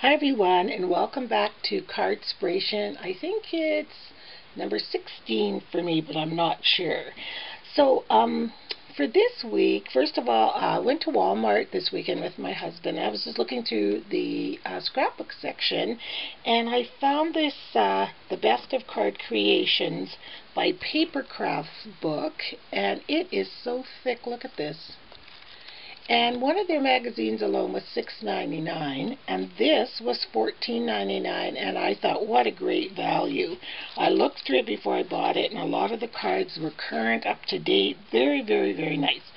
Hi everyone, and welcome back to Card-Spiration. I think it's number 16 for me, but I'm not sure. So for this week, first of all, I went to Walmart this weekend with my husband. I was just looking through the scrapbook section, and I found this The Best of Card Creations by Papercraft's book, and it is so thick. Look at this. And one of their magazines alone was $6.99, and this was $14.99, and I thought, what a great value. I looked through it before I bought it, and a lot of the cards were current, up to date, very, very, very nice.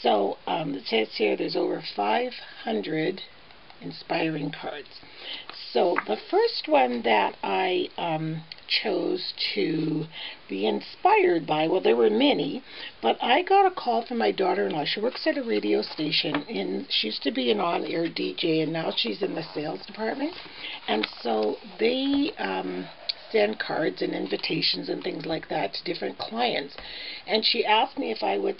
So it says here there's over 500 inspiring cards. So the first one that I chose to be inspired by, well, there were many, but I got a call from my daughter-in-law. She works at a radio station, and she used to be an on-air DJ, and now she's in the sales department. And so they send cards and invitations and things like that to different clients. And she asked me if I would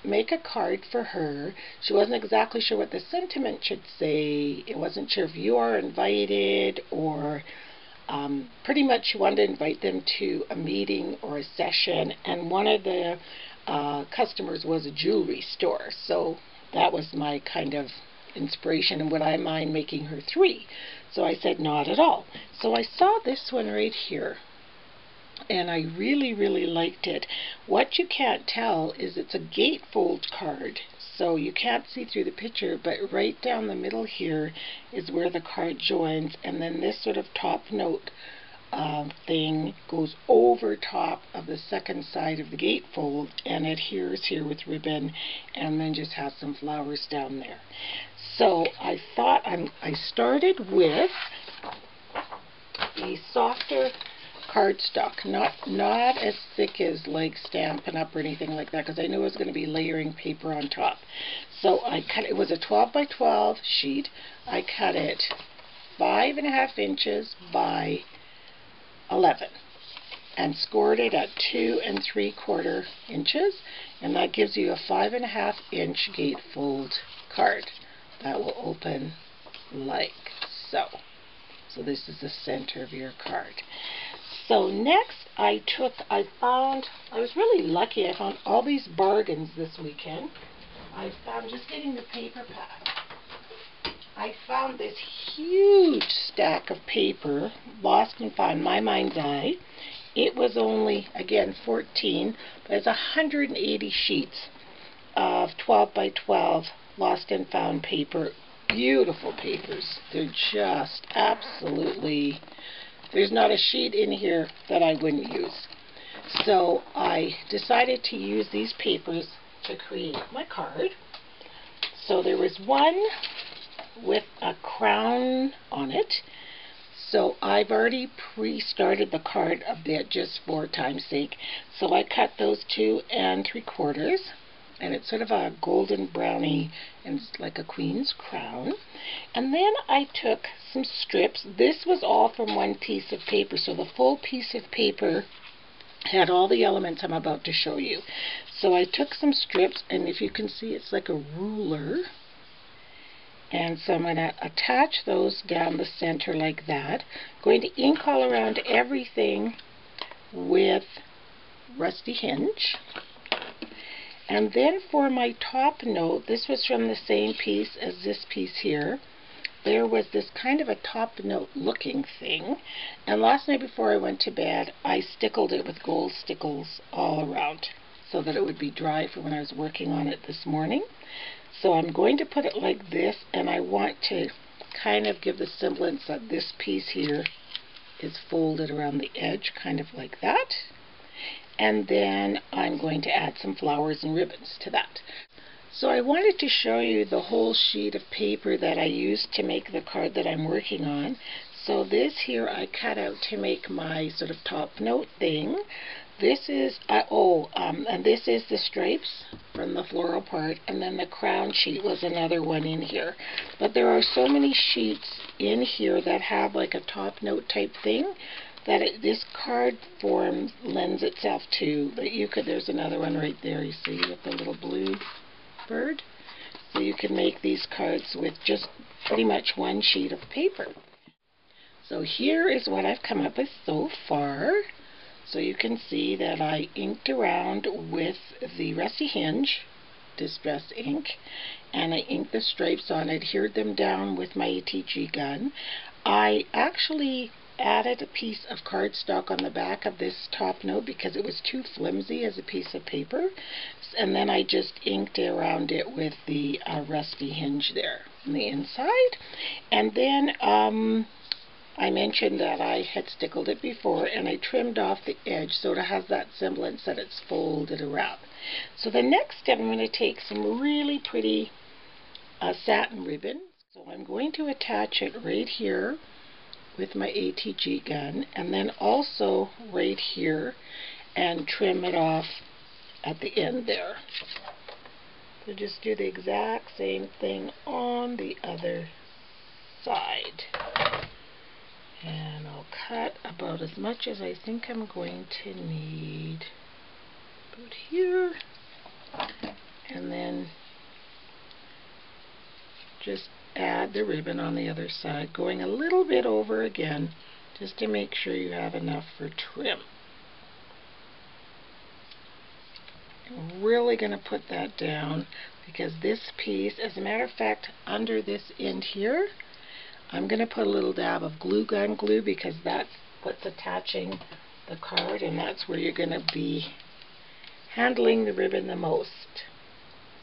make a card for her. She wasn't exactly sure what the sentiment should say. It wasn't sure if you are invited, or pretty much she wanted to invite them to a meeting or a session, and one of the customers was a jewelry store. So that was my kind of inspiration, and would I mind making her 3? So I said not at all. So I saw this one right here, and I really, really liked it. What you can't tell is it's a gatefold card, so you can't see through the picture, but right down the middle here is where the card joins, and then this sort of top note thing goes over top of the second side of the gatefold and adheres here with ribbon, and then just has some flowers down there. So I thought I started with a softer cardstock, not as thick as like Stampin' Up! Or anything like that, because I knew I was going to be layering paper on top. So I cut it. It was a 12 by 12 sheet. I cut it 5.5 inches by 11 and scored it at 2 3/4 inches, and that gives you a 5.5 inch gatefold card that will open like so. So this is the center of your card. So next I was really lucky. I found all these bargains this weekend. I'm just getting the paper pack. I found this huge stack of paper, lost and found, my mind's eye. It was only, again, 14, but it's 180 sheets of 12 by 12 lost and found paper. Beautiful papers. They're just absolutely, there's not a sheet in here that I wouldn't use. So I decided to use these papers to create my card. So there was one with a crown on it. So I've already pre-started the card a bit just for time's sake. So I cut those 2 3/4, and it's sort of a golden brownie, and it's like a queen's crown. And then I took some strips. This was all from one piece of paper, so the full piece of paper had all the elements I'm about to show you. So I took some strips, and if you can see, it's like a ruler. And so I'm going to attach those down the center like that. I'm going to ink all around everything with Rusty Hinge. And then for my top note, this was from the same piece as this piece here. There was this kind of a top note looking thing. And last night before I went to bed, I stickled it with gold stickles all around so that it would be dry for when I was working on it this morning. So I'm going to put it like this, and I want to kind of give the semblance that this piece here is folded around the edge, kind of like that. And then I'm going to add some flowers and ribbons to that. So I wanted to show you the whole sheet of paper that I used to make the card that I'm working on. So this here I cut out to make my sort of top note thing. This is, and this is the stripes from the floral part, and then the crown sheet was another one in here. But there are so many sheets in here that have like a top note type thing that this card form lends itself to. That you could, there's another one right there, you see, with the little blue bird. So you can make these cards with just pretty much one sheet of paper. So here is what I've come up with so far. So you can see that I inked around with the Rusty Hinge Distress ink, and I inked the stripes on, adhered them down with my ATG gun. I actually added a piece of cardstock on the back of this top note because it was too flimsy as a piece of paper, and then I just inked around it with the Rusty Hinge there on the inside. And then I mentioned that I had stickled it before, and I trimmed off the edge so it has that semblance that it's folded around. So the next step, I'm going to take some really pretty satin ribbon. So I'm going to attach it right here with my ATG gun, and then also right here, and trim it off at the end there. So just do the exact same thing on the other side. And I'll cut about as much as I think I'm going to need. About here. And then just add the ribbon on the other side, going a little bit over again, just to make sure you have enough for trim. I'm really going to put that down because this piece, as a matter of fact, under this end here, I'm going to put a little dab of glue gun glue because that's what's attaching the card, and that's where you're going to be handling the ribbon the most.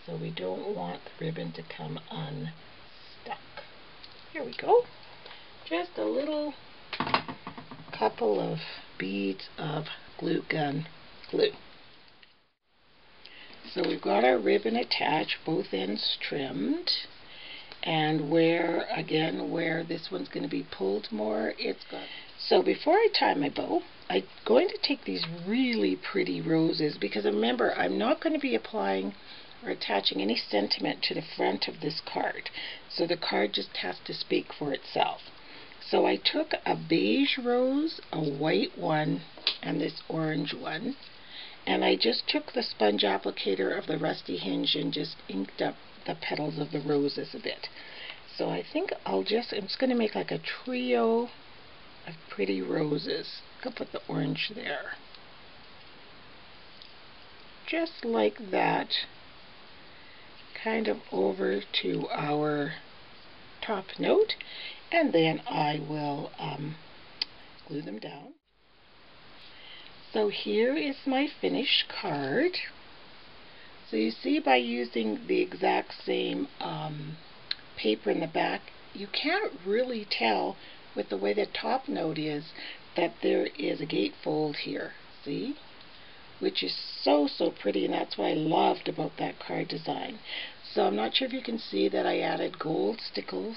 So we don't want the ribbon to come unstuck. Here we go. Just a little couple of beads of glue gun glue. So we've got our ribbon attached, both ends trimmed, and where this one's going to be pulled more, it's got. So before I tie my bow, I'm going to take these really pretty roses, because remember, I'm not going to be applying or attaching any sentiment to the front of this card. So the card just has to speak for itself. So I took a beige rose, a white one, and this orange one, and I just took the sponge applicator of the Rusty Hinge and just inked up the petals of the roses a bit. So I think I'm just going to make like a trio of pretty roses. I'll put the orange there. Just like that, kind of over to our top note, and then I will glue them down. So here is my finished card. So you see, by using the exact same paper in the back, you can't really tell with the way the top note is that there is a gatefold here, see? Which is so pretty, and that's what I loved about that card design. So I'm not sure if you can see that I added gold stickles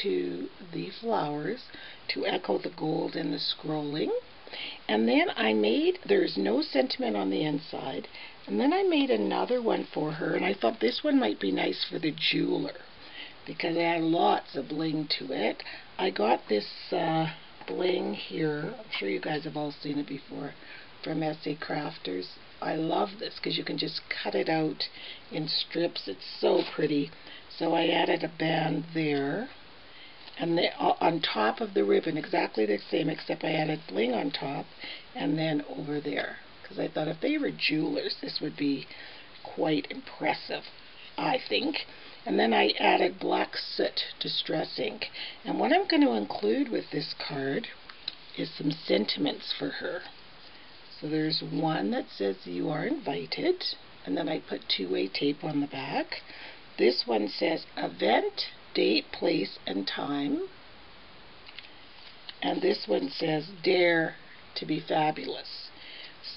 to the flowers to echo the gold in the scrolling. And then there's no sentiment on the inside, and then I made another one for her, and I thought this one might be nice for the jeweler because it had lots of bling to it. I got this bling here, I'm sure you guys have all seen it before, from SA Crafters. I love this because you can just cut it out in strips. It's so pretty. So I added a band there, and on top of the ribbon, exactly the same, except I added bling on top and then over there, because I thought if they were jewelers, this would be quite impressive, I think. And then I added black soot distress ink. And what I'm going to include with this card is some sentiments for her. So there's one that says "You are invited," and then I put two-way tape on the back. This one says event, date, place, and time. And this one says dare to be fabulous.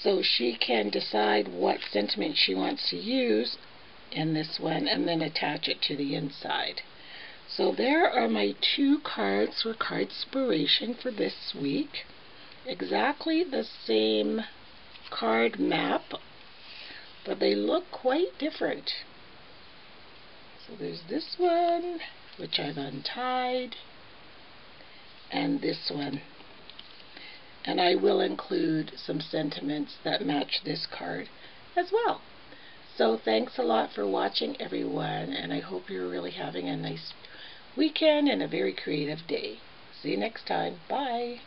So she can decide what sentiment she wants to use in this one and then attach it to the inside. So there are my two cards for Card-Spiration for this week. Exactly the same card map, but they look quite different. So there's this one, which I've untied, and this one. And I will include some sentiments that match this card as well. So thanks a lot for watching, everyone, and I hope you're really having a nice weekend and a very creative day. See you next time. Bye.